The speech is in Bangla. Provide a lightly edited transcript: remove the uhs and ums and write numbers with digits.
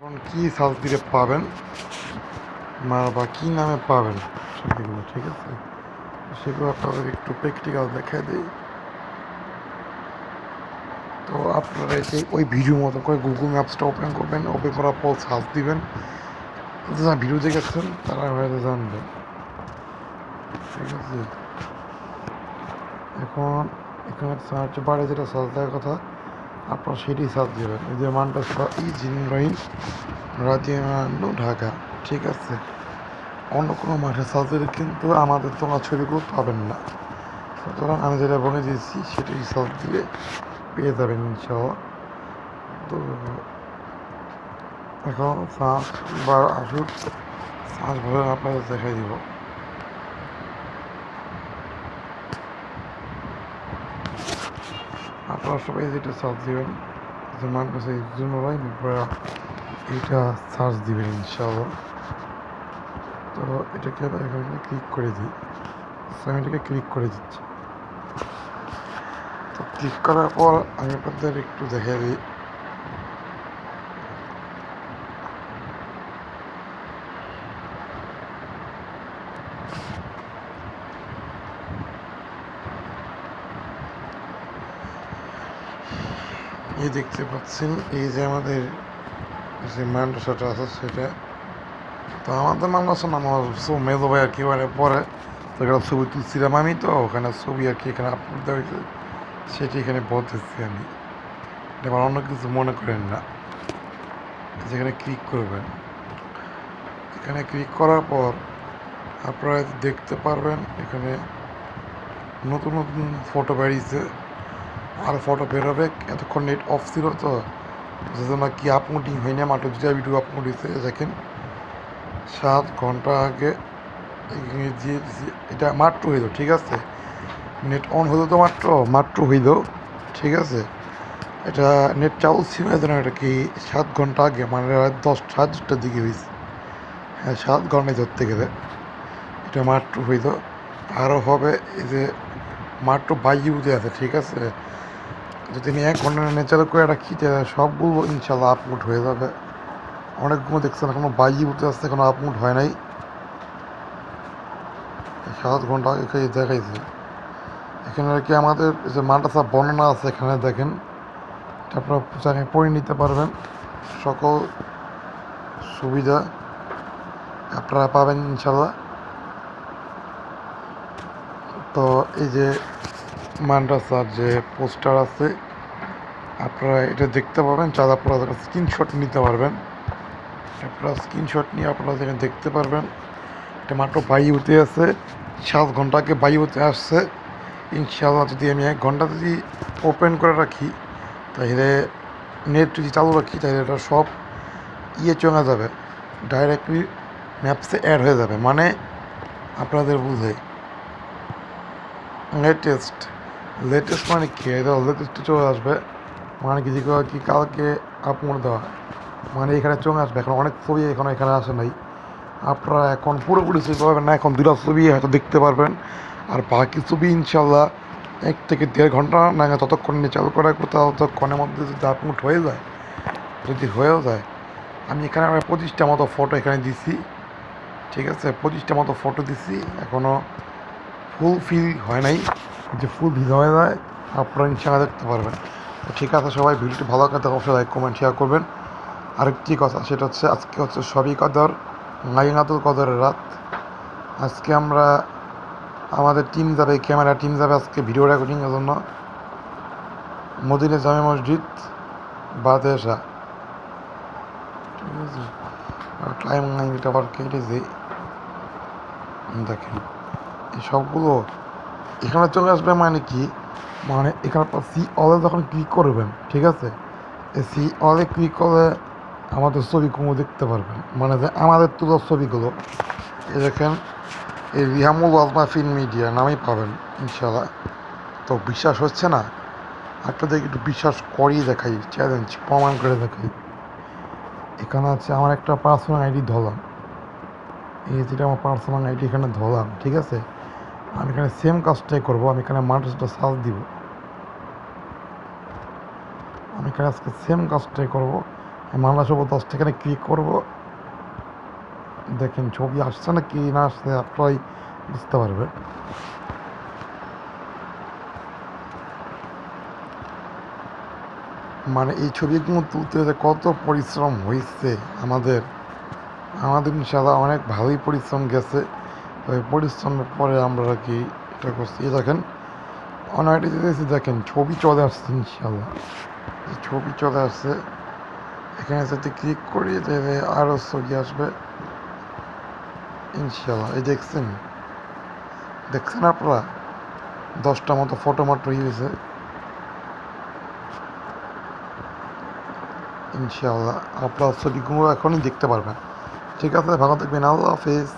এখন কী সার্চ দিলে পাবেন বা কী নামে পাবেন সেগুলো, ঠিক আছে? সেগুলো আপনাদের একটু প্র্যাকটিক্যাল দেখাই দিই। তো আপনারা এসে ওই ভিডিও মতো করে গুগল ম্যাপসটা ওপেন করবেন, ওপেন করার পর সার্চ দিবেন। যারা ভিডিও দেখেছেন তারা হয়তো জানবেন, ঠিক আছে? এখন এখানে সার্চ বারে যেটা সার্চ দেওয়ার কথা আপনারা সেটাই সার্চ দেবেন। এই যে মানটা ইঞ্জিনিয়ারিং রাজিয়ানো ঢাকা, ঠিক আছে? অন্য কোনো মাঠে সার্চ দিলে কিন্তু আমাদের তোমার ছবিগুলো পাবেন না। সুতরাং আমি যেটা বলে দিয়েছি সেটাই সার্চ দিলে পেয়ে যাবেন ইনশাআল্লাহ। তো এখন সার্চ বার আসুক, সার্চ ভরে আপনাদের দেখাই দিব। আপনারা সবাই যেটা সার্চ দিবেন যে মান কাছে এইটা সার্চ দিবেন ইনশাআল্লাহ। তো এটাকে এখানে ক্লিক করে দিই। আমি এটাকে ক্লিক করে দিচ্ছি। তো ক্লিক করার পর আমি আপনাদের একটু দেখিয়ে দিই। এই দেখতে পাচ্ছেন এই যে আমাদের যে মাদ্রাসাটা আছে সেটা। তো আমাদের মাদ্রাসা না, আমার মেজো ভাই আর কি মানে পরে তো এখানে ছবি তুলছিলাম আমি, তো ওখানে ছবি আর কি এখানে আপলোড দেওয়া হয়েছে, সেটি এখানে বলতেছি আমি। এবার অন্য কিছু মনে করেন না। যেখানে ক্লিক করবেন, এখানে ক্লিক করার পর আপনারা দেখতে পারবেন এখানে নতুন নতুন ফটো বেরিয়েছে, আর ফটো বেরোবে। এতক্ষণ নেট অফ ছিল তো যেজন্য কি আপলোডিং হয়নি, মাত্র দুটা ভিডিও আপলোড হয়েছে। দেখেন 7 ঘন্টা আগে দিয়ে এটা মাত্র হইল, ঠিক আছে? নেট অন হইল তো মাত্র হইল, ঠিক আছে? এটা নেট চালু ছিল না, এটা কি 7 ঘন্টা আগে, মানে 10টার দিকে হয়েছে। হ্যাঁ, 7 ঘন্টায় ধরতে গেলে এটা মাত্র হইল। আরও হবে, এই যে মাত্র বাইরে আছে, ঠিক আছে? যদি আমি 1 ঘন্টা নেট চালু করে রাখি সবগুলো ইনশাল্লাহ আপলোড হয়ে যাবে। অনেকগুলো দেখছেন এখনো বাইরে আসছে, এখনো আপলোড হয় নাই। 7 ঘন্টা আগে দেখাইছে। এখানে আর কি আমাদের যে মাদ্রাসা বর্ণনা আছে এখানে দেখেন, আপনারা পড়ে নিতে পারবেন। সকল সুবিধা আপনারা পাবেন ইনশাল্লাহ। তো এই যে মাদ্রাসার যে পোস্টার আছে আপনারা এটা দেখতে পাবেন, চাঁদা আপনারা স্ক্রিনশট নিতে পারবেন। আপনারা স্ক্রিনশট নিয়ে আপনারা যেখানে দেখতে পারবেন এটা মাত্র বায়ুতে আছে, 7 ঘন্টা আগে বায়ুতে আসছে। ইনশাল্লাহ যদি আমি 1 ঘন্টা যদি ওপেন করে রাখি, তাহলে নেট যদি চালু রাখি, তাহলে এটা সব চলে যাবে, ডাইরেক্টলি ম্যাপসে অ্যাড হয়ে যাবে। মানে আপনাদের বুঝে লেটেস্ট মানে কি, এটা লেটেস্টে চলে আসবে। মানে কি যেগুলো কি কালকে আপলোড দেওয়া, মানে এখানে চলে আসবে। এখন অনেক ছবি এখানে আসে নাই, আপনারা এখন পুরোপুরি ছবি পাবেন না, এখন 2টা ছবি হয়তো দেখতে পারবেন। আর বাকি ছবি ইনশাল্লাহ 1 থেকে 1.5 ঘন্টা না, ততক্ষণ নিয়ে চালু করা রাখবো। ততক্ষণের মধ্যে যদি আপলোড হয়ে যায়, যদি হয়েও যায়, আমি এখানে 25টা মতো ফটো এখানে দিছি, ঠিক আছে? 25টা মতো ফটো দিছি, এখনও ফুল ফিল হয় নাই। যে ফুল ভিল হয়ে যায় আপনারা ইনশাল্লাহ দেখতে পারবেন। তো ঠিক আছে, সবাই ভিডিওটি ভালো লাগে অবশ্যই লাইক কমেন্ট শেয়ার করবেন। আরেকটি কথা, সেটা হচ্ছে আজকে হচ্ছে সবই কদর, লাইলাতুল কদরের রাত। আজকে আমাদের টিম যাবে, ক্যামেরা টিম যাবে আজকে ভিডিও রেকর্ডিংয়ের জন্য মদিনা জামে মসজিদ বাদেশা, ঠিক আছে? আর টাইম লাইনটা আবার কেটেছে দেখেন। এই সবগুলো এখানে চলে আসবে, মানে কি, মানে এখানে সি অলে যখন ক্লিক করবেন, ঠিক আছে? এই সি অলে ক্লিক করলে আমাদের ছবিগুলো দেখতে পারবেন, মানে যে আমাদের তোলার ছবিগুলো। এই দেখেন, এই রিহামুল ওয়াজমা ফিল্ম মিডিয়া নামেই পাবেন ইনশাল্লাহ। তো বিশ্বাস হচ্ছে না, আপনাদের একটু বিশ্বাস করিয়ে দেখাই, চ্যালেঞ্জ প্রমাণ করে দেখাই। এখানে আছে আমার একটা পার্সোনাল আইডি ধরলাম, এই যেটা আমার পার্সোনাল আইডি এখানে ধরলাম, ঠিক আছে? আমি এখানে সেম কাজটাই করবো, আমি এখানে মাদ্রাসাটা সার্চ দিব। আমি এখানে আজকে সেম কাজটাই করবো, মামলা সব 10 সেকেন্ডে ক্লিক করবো, দেখেন ছবি আসছে না কি না আসছে আপনারাই বুঝতে পারবে। মানে এই ছবিগুলো তুলতে যে কত পরিশ্রম হয়েছে আমাদের আমাদের ইনশাল্লাহ অনেক ভালোই পরিশ্রম গেছে। ওই পরিশ্রমের পরে আমরা কি এটা করছি, দেখেন অনেকটা যেতেছি, দেখেন ছবি চলে আসছে ইনশাল্লাহ, ছবি চলে আসছে। এখানে যদি ক্লিক করি তাহলে আরও ছবি আসবে ইনশাল্লাহ। এই দেখছেন দেখছেন আপনারা 10টা মতো ফটো মাত্র হয়েছে ইনশাল্লাহ। আপনার ছবিগুলো এখনই দেখতে পারবেন। ঠিক আছে, ভালো থাকবেন, আল্লাহ হাফেজ।